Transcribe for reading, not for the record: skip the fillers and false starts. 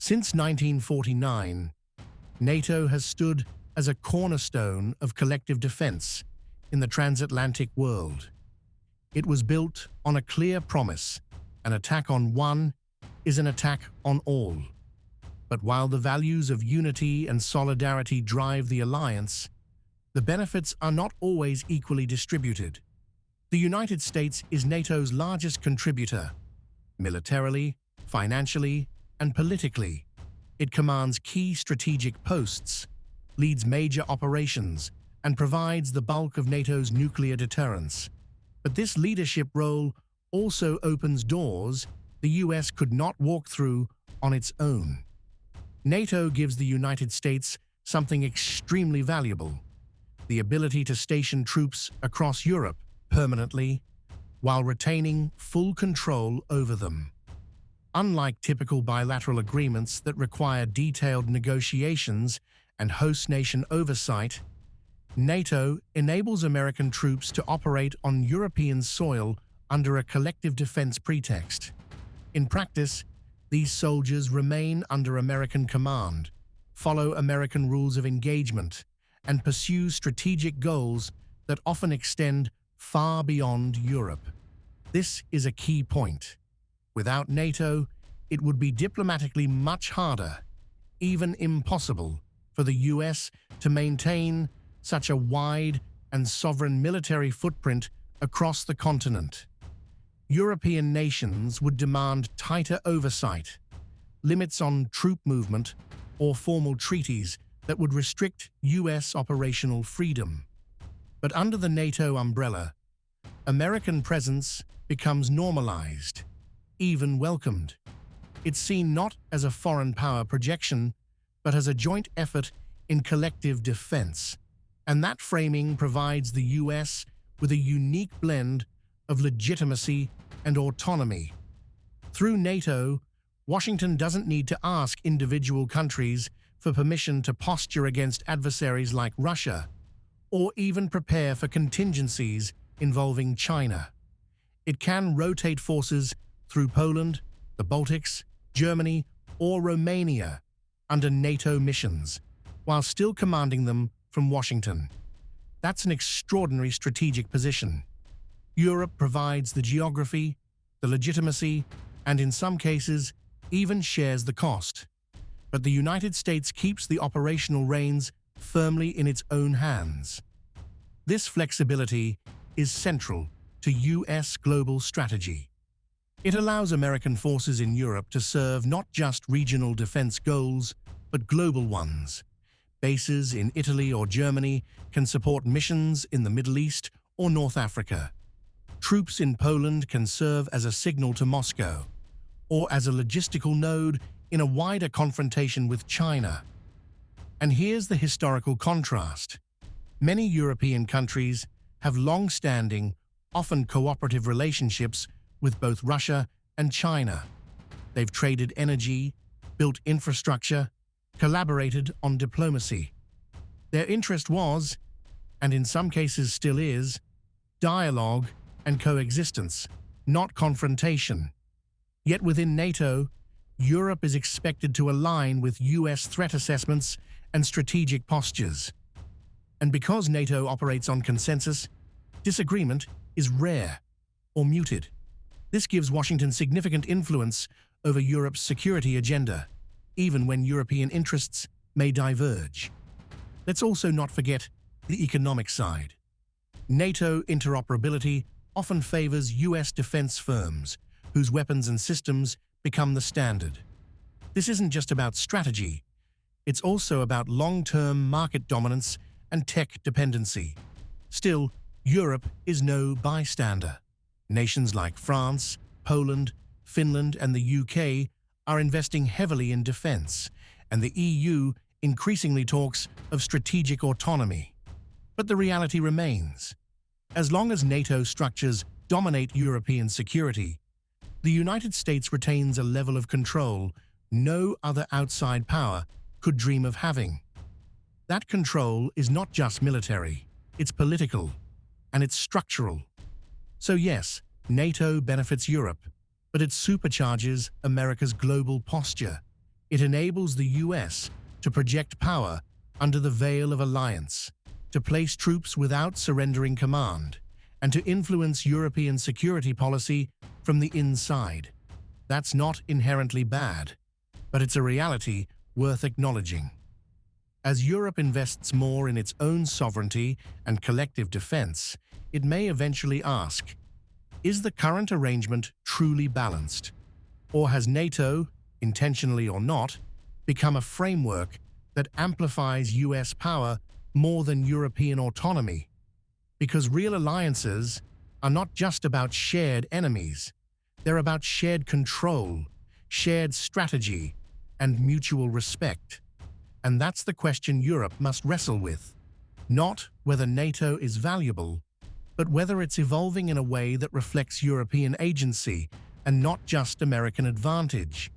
Since 1949, NATO has stood as a cornerstone of collective defense in the transatlantic world. It was built on a clear promise: an attack on one is an attack on all. But while the values of unity and solidarity drive the alliance, the benefits are not always equally distributed. The United States is NATO's largest contributor, militarily, financially, and politically. It commands key strategic posts, leads major operations, and provides the bulk of NATO's nuclear deterrence. But this leadership role also opens doors the U.S. could not walk through on its own. NATO gives the United States something extremely valuable: the ability to station troops across Europe permanently while retaining full control over them. Unlike typical bilateral agreements that require detailed negotiations and host nation oversight, NATO enables American troops to operate on European soil under a collective defense pretext. In practice, these soldiers remain under American command, follow American rules of engagement, and pursue strategic goals that often extend far beyond Europe. This is a key point. Without NATO, it would be diplomatically much harder, even impossible, for the U.S. to maintain such a wide and sovereign military footprint across the continent. European nations would demand tighter oversight, limits on troop movement, or formal treaties that would restrict U.S. operational freedom. But under the NATO umbrella, American presence becomes normalized, even welcomed. It's seen not as a foreign power projection, but as a joint effort in collective defense. And that framing provides the U.S. with a unique blend of legitimacy and autonomy. Through NATO, Washington doesn't need to ask individual countries for permission to posture against adversaries like Russia, or even prepare for contingencies involving China. It can rotate forces through Poland, the Baltics, Germany, or Romania under NATO missions, while still commanding them from Washington. That's an extraordinary strategic position. Europe provides the geography, the legitimacy, and in some cases, even shares the cost. But the United States keeps the operational reins firmly in its own hands. This flexibility is central to U.S. global strategy. It allows American forces in Europe to serve not just regional defense goals, but global ones. Bases in Italy or Germany can support missions in the Middle East or North Africa. Troops in Poland can serve as a signal to Moscow, or as a logistical node in a wider confrontation with China. And here's the historical contrast. Many European countries have long-standing, often cooperative relationships with both Russia and China. They've traded energy, built infrastructure, collaborated on diplomacy. Their interest was, and in some cases still is, dialogue and coexistence, not confrontation. Yet within NATO, Europe is expected to align with U.S. threat assessments and strategic postures. And because NATO operates on consensus, disagreement is rare or muted. This gives Washington significant influence over Europe's security agenda, even when European interests may diverge. Let's also not forget the economic side. NATO interoperability often favors U.S. defense firms, whose weapons and systems become the standard. This isn't just about strategy, it's also about long-term market dominance and tech dependency. Still, Europe is no bystander. Nations like France, Poland, Finland, and the UK are investing heavily in defense, and the EU increasingly talks of strategic autonomy. But the reality remains. As long as NATO structures dominate European security, the United States retains a level of control no other outside power could dream of having. That control is not just military, it's political, and it's structural. So yes, NATO benefits Europe, but it supercharges America's global posture. It enables the U.S. to project power under the veil of alliance, to place troops without surrendering command, and to influence European security policy from the inside. That's not inherently bad, but it's a reality worth acknowledging. As Europe invests more in its own sovereignty and collective defense, it may eventually ask, is the current arrangement truly balanced? Or has NATO, intentionally or not, become a framework that amplifies US power more than European autonomy? Because real alliances are not just about shared enemies, they're about shared control, shared strategy, and mutual respect. And that's the question Europe must wrestle with. Not whether NATO is valuable, but whether it's evolving in a way that reflects European agency and not just American advantage.